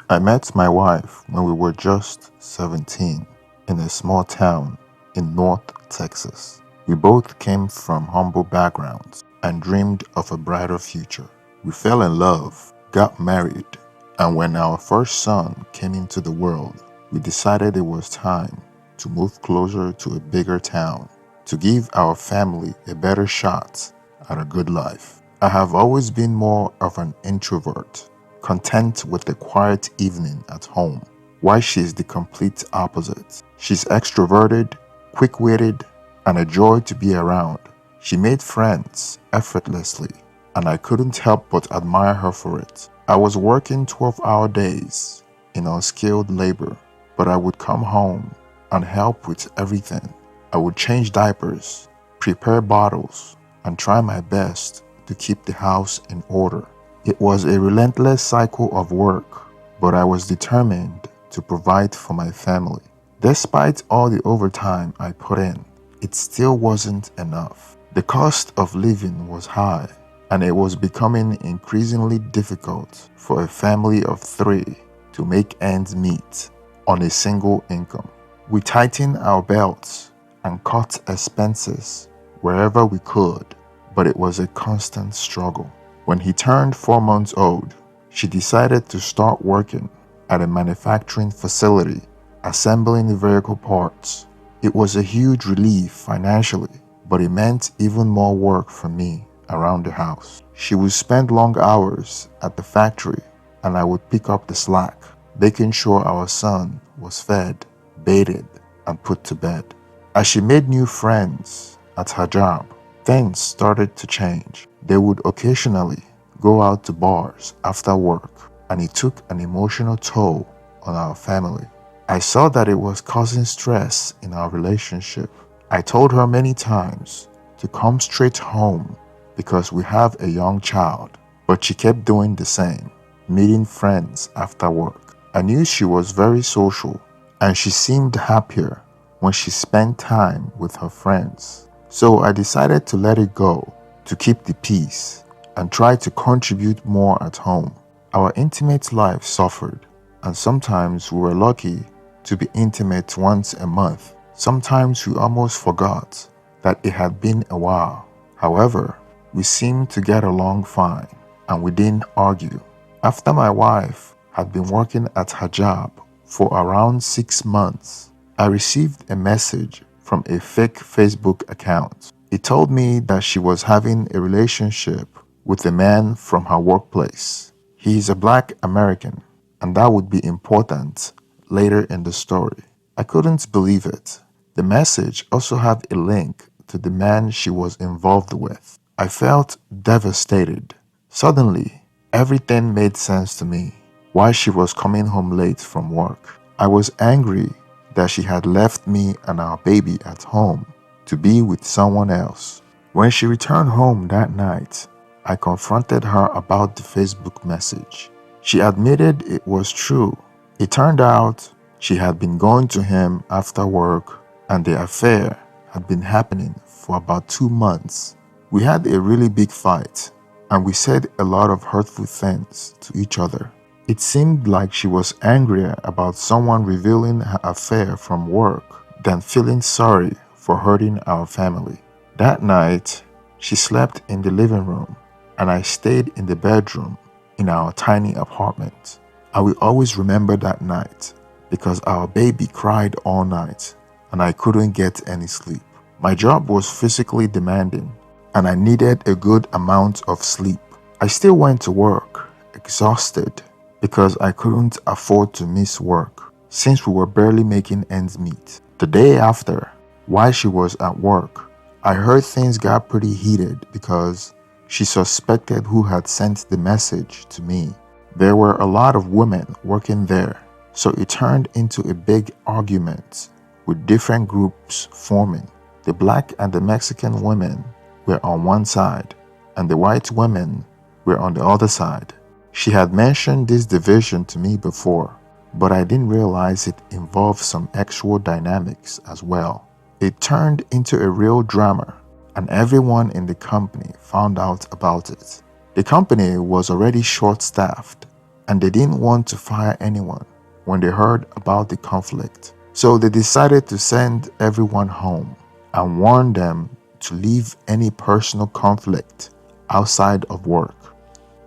I met my wife when we were just 17 in a small town in North Texas. We both came from humble backgrounds and dreamed of a brighter future. We fell in love, got married, and when our first son came into the world, we decided it was time to move closer to a bigger town to give our family a better shot at a good life. I have always been more of an introvert, content with a quiet evening at home, while she is the complete opposite. She's extroverted, quick witted, and a joy to be around. She made friends effortlessly, and I couldn't help but admire her for it. I was working 12-hour days in unskilled labor, but I would come home and help with everything. I would change diapers, prepare bottles, and try my best to keep the house in order. It was a relentless cycle of work, but I was determined to provide for my family. Despite all the overtime I put in, it still wasn't enough. The cost of living was high, and it was becoming increasingly difficult for a family of three to make ends meet on a single income. We tightened our belts and cut expenses wherever we could, but it was a constant struggle. When he turned 4 months old, she decided to start working at a manufacturing facility, assembling vehicle parts. It was a huge relief financially, but it meant even more work for me around the house. She would spend long hours at the factory, and I would pick up the slack, making sure our son was fed, bathed, and put to bed. As she made new friends at her job, things started to change. They would occasionally go out to bars after work, and it took an emotional toll on our family. I saw that it was causing stress in our relationship. I told her many times to come straight home because we have a young child, but she kept doing the same, meeting friends after work. I knew she was very social, and she seemed happier when she spent time with her friends. So I decided to let it go, to keep the peace, and try to contribute more at home. Our intimate life suffered, and sometimes we were lucky to be intimate once a month. Sometimes we almost forgot that it had been a while. However, we seemed to get along fine, and we didn't argue. After my wife had been working at her job for around 6 months, I received a message from a fake Facebook account. It told me that she was having a relationship with a man from her workplace. He is a black American, and that would be important later in the story. I couldn't believe it. The message also had a link to the man she was involved with. I felt devastated. Suddenly, everything made sense to me. Why she was coming home late from work. I was angry that she had left me and our baby at home to be with someone else. When she returned home that night, I confronted her about the Facebook message. She admitted it was true. It turned out she had been going to him after work, and the affair had been happening for about 2 months. We had a really big fight, and we said a lot of hurtful things to each other. It seemed like she was angrier about someone revealing her affair from work than feeling sorry for hurting our family. That night, she slept in the living room, and I stayed in the bedroom in our tiny apartment. I will always remember that night because our baby cried all night and I couldn't get any sleep. My job was physically demanding, and I needed a good amount of sleep. I still went to work, exhausted, because I couldn't afford to miss work since we were barely making ends meet. The day after, while she was at work, I heard things got pretty heated because she suspected who had sent the message to me. There were a lot of women working there, so it turned into a big argument with different groups forming. The black and the Mexican women were on one side, and the white women were on the other side. She had mentioned this division to me before, but I didn't realize it involved some actual dynamics as well. It turned into a real drama, and everyone in the company found out about it. The company was already short-staffed, and they didn't want to fire anyone when they heard about the conflict. So they decided to send everyone home and warn them to leave any personal conflict outside of work.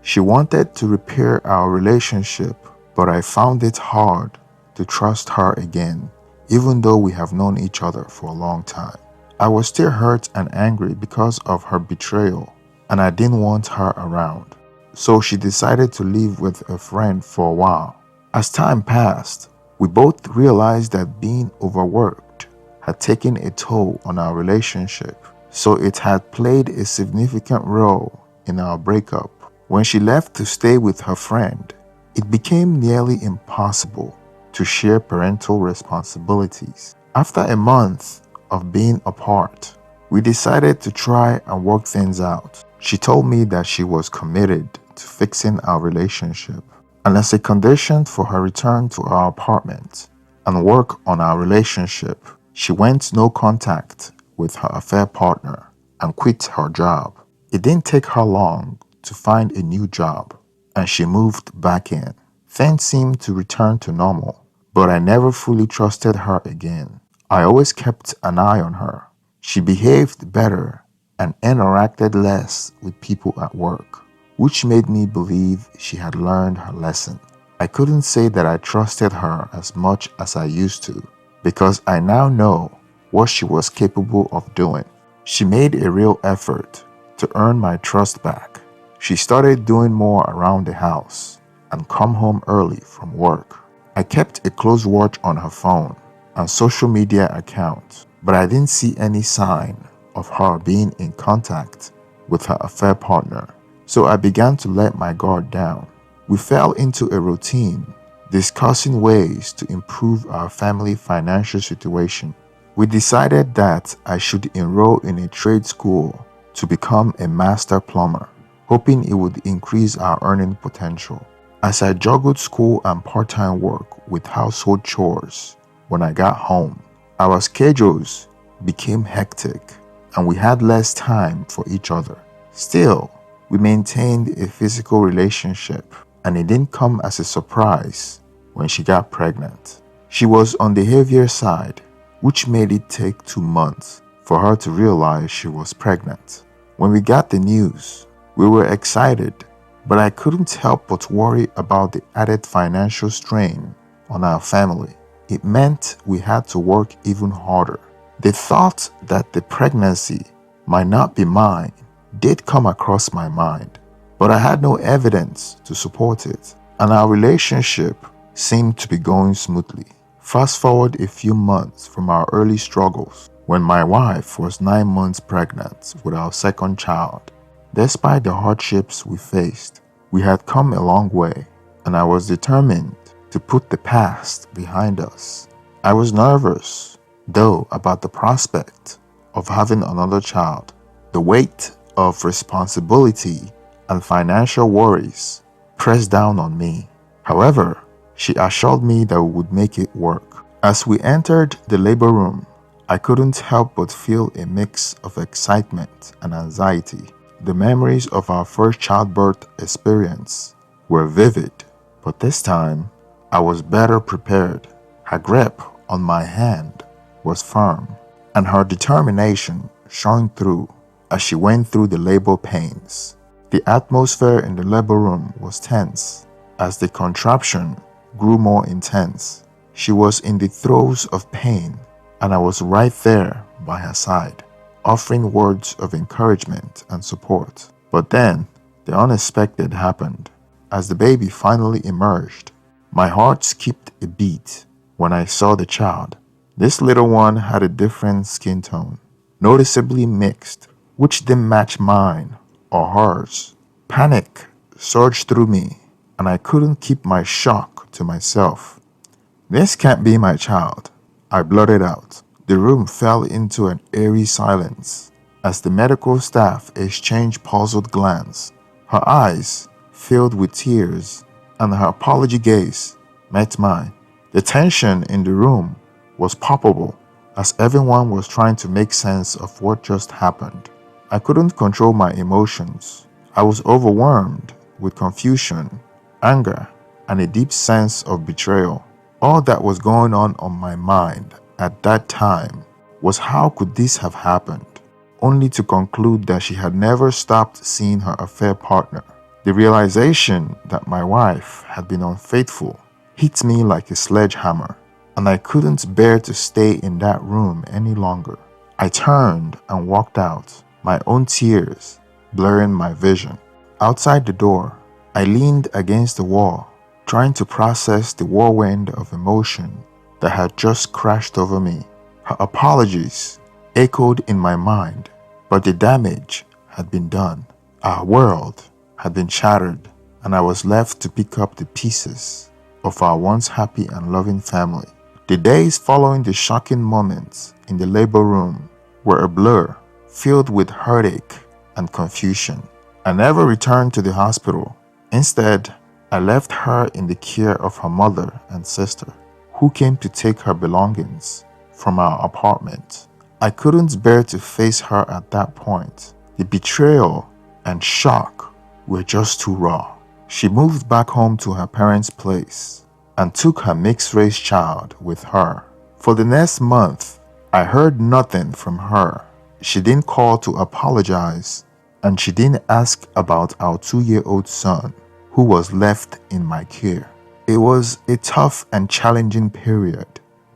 She wanted to repair our relationship, but I found it hard to trust her again, even though we have known each other for a long time. I was still hurt and angry because of her betrayal, and I didn't want her around. So she decided to live with a friend for a while. As time passed, we both realized that being overworked had taken a toll on our relationship, so it had played a significant role in our breakup. When she left to stay with her friend, it became nearly impossible to share parental responsibilities. After a month of being apart, we decided to try and work things out. She told me that she was committed to fixing our relationship, and as a condition for her return to our apartment and work on our relationship, she went no contact with her affair partner and quit her job. It didn't take her long to find a new job, and she moved back in. Things seemed to return to normal, but I never fully trusted her again. I always kept an eye on her. She behaved better and interacted less with people at work, which made me believe she had learned her lesson. I couldn't say that I trusted her as much as I used to, because I now know what she was capable of doing. She made a real effort to earn my trust back. She started doing more around the house and come home early from work. I kept a close watch on her phone and social media accounts, but I didn't see any sign of her being in contact with her affair partner. So I began to let my guard down. We fell into a routine, discussing ways to improve our family financial situation. We decided that I should enroll in a trade school to become a master plumber, hoping it would increase our earning potential. As I juggled school and part-time work with household chores when I got home, our schedules became hectic and we had less time for each other. Still, we maintained a physical relationship, and it didn't come as a surprise when she got pregnant. She was on the heavier side, which made it take 2 months for her to realize she was pregnant. When we got the news, we were excited, but I couldn't help but worry about the added financial strain on our family. It meant we had to work even harder. The thought that the pregnancy might not be mine did come across my mind, but I had no evidence to support it, and our relationship seemed to be going smoothly. Fast forward a few months from our early struggles, when my wife was 9 months pregnant with our second child. Despite the hardships we faced, we had come a long way, and I was determined to put the past behind us. I was nervous, though, about the prospect of having another child. The weight of responsibility and financial worries pressed down on me. However, she assured me that we would make it work. As we entered the labor room, I couldn't help but feel a mix of excitement and anxiety. The memories of our first childbirth experience were vivid, but this time I was better prepared. Her grip on my hand was firm, and her determination shone through as she went through the labor pains. The atmosphere in the labor room was tense as the contraction grew more intense. She was in the throes of pain, and I was right there by her side, offering words of encouragement and support. But then, the unexpected happened. As the baby finally emerged, my heart skipped a beat when I saw the child. This little one had a different skin tone, noticeably mixed, which didn't match mine or hers. Panic surged through me, and I couldn't keep my shock to myself. "This can't be my child," I blurted out. The room fell into an eerie silence as the medical staff exchanged puzzled glances. Her eyes filled with tears, and her apology gaze met mine. The tension in the room was palpable as everyone was trying to make sense of what just happened. I couldn't control my emotions. I was overwhelmed with confusion, anger, and a deep sense of betrayal. All that was going on my mind at that time was how could this have happened? Only to conclude that she had never stopped seeing her affair partner. The realization that my wife had been unfaithful hit me like a sledgehammer, and I couldn't bear to stay in that room any longer. I turned and walked out, my own tears blurring my vision. Outside the door, I leaned against the wall, trying to process the whirlwind of emotion that had just crashed over me. Her apologies echoed in my mind, but the damage had been done. Our world had been shattered, and I was left to pick up the pieces of our once happy and loving family. The days following the shocking moments in the labor room were a blur, filled with heartache and confusion. I never returned to the hospital. Instead, I left her in the care of her mother and sister, who came to take her belongings from our apartment. I couldn't bear to face her at that point. The betrayal and shock were just too raw. She moved back home to her parents' place and took her mixed-race child with her. For the next month, I heard nothing from her. She didn't call to apologize, and she didn't ask about our 2-year-old son, who was left in my care. It was a tough and challenging period,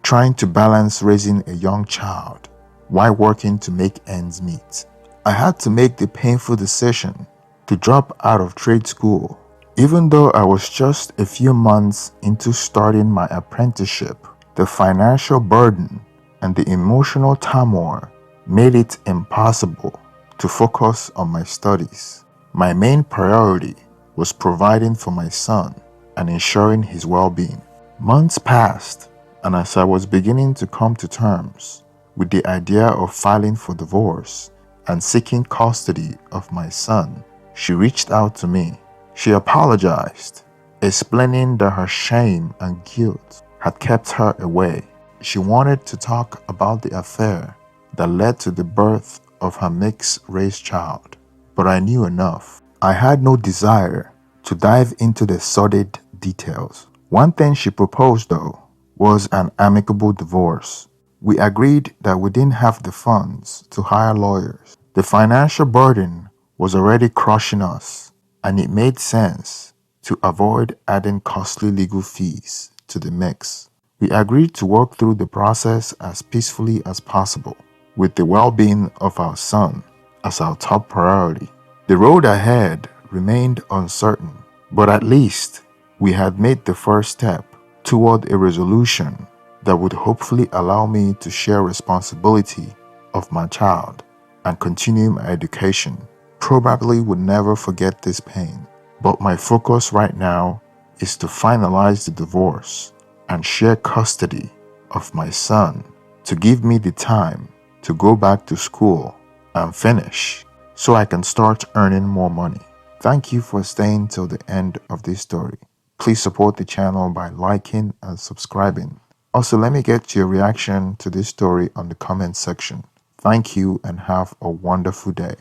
trying to balance raising a young child while working to make ends meet. I had to make the painful decision to drop out of trade school. Even though I was just a few months into starting my apprenticeship, the financial burden and the emotional turmoil made it impossible to focus on my studies. My main priority was providing for my son and ensuring his well-being. Months passed, and as I was beginning to come to terms with the idea of filing for divorce and seeking custody of my son, she reached out to me. She apologized, explaining that her shame and guilt had kept her away. She wanted to talk about the affair that led to the birth of her mixed-race child, but I knew enough. I had no desire to dive into the sordid details. One thing she proposed, though, was an amicable divorce. We agreed that we didn't have the funds to hire lawyers. The financial burden was already crushing us, and it made sense to avoid adding costly legal fees to the mix. We agreed to work through the process as peacefully as possible, with the well-being of our son as our top priority. The road ahead remained uncertain, but at least we had made the first step toward a resolution that would hopefully allow me to share responsibility of my child and continue my education. Probably would never forget this pain, but my focus right now is to finalize the divorce and share custody of my son to give me the time to go back to school and finish so I can start earning more money. Thank you for staying till the end of this story. Please support the channel by liking and subscribing. Also, let me get your reaction to this story on the comment section. Thank you and have a wonderful day.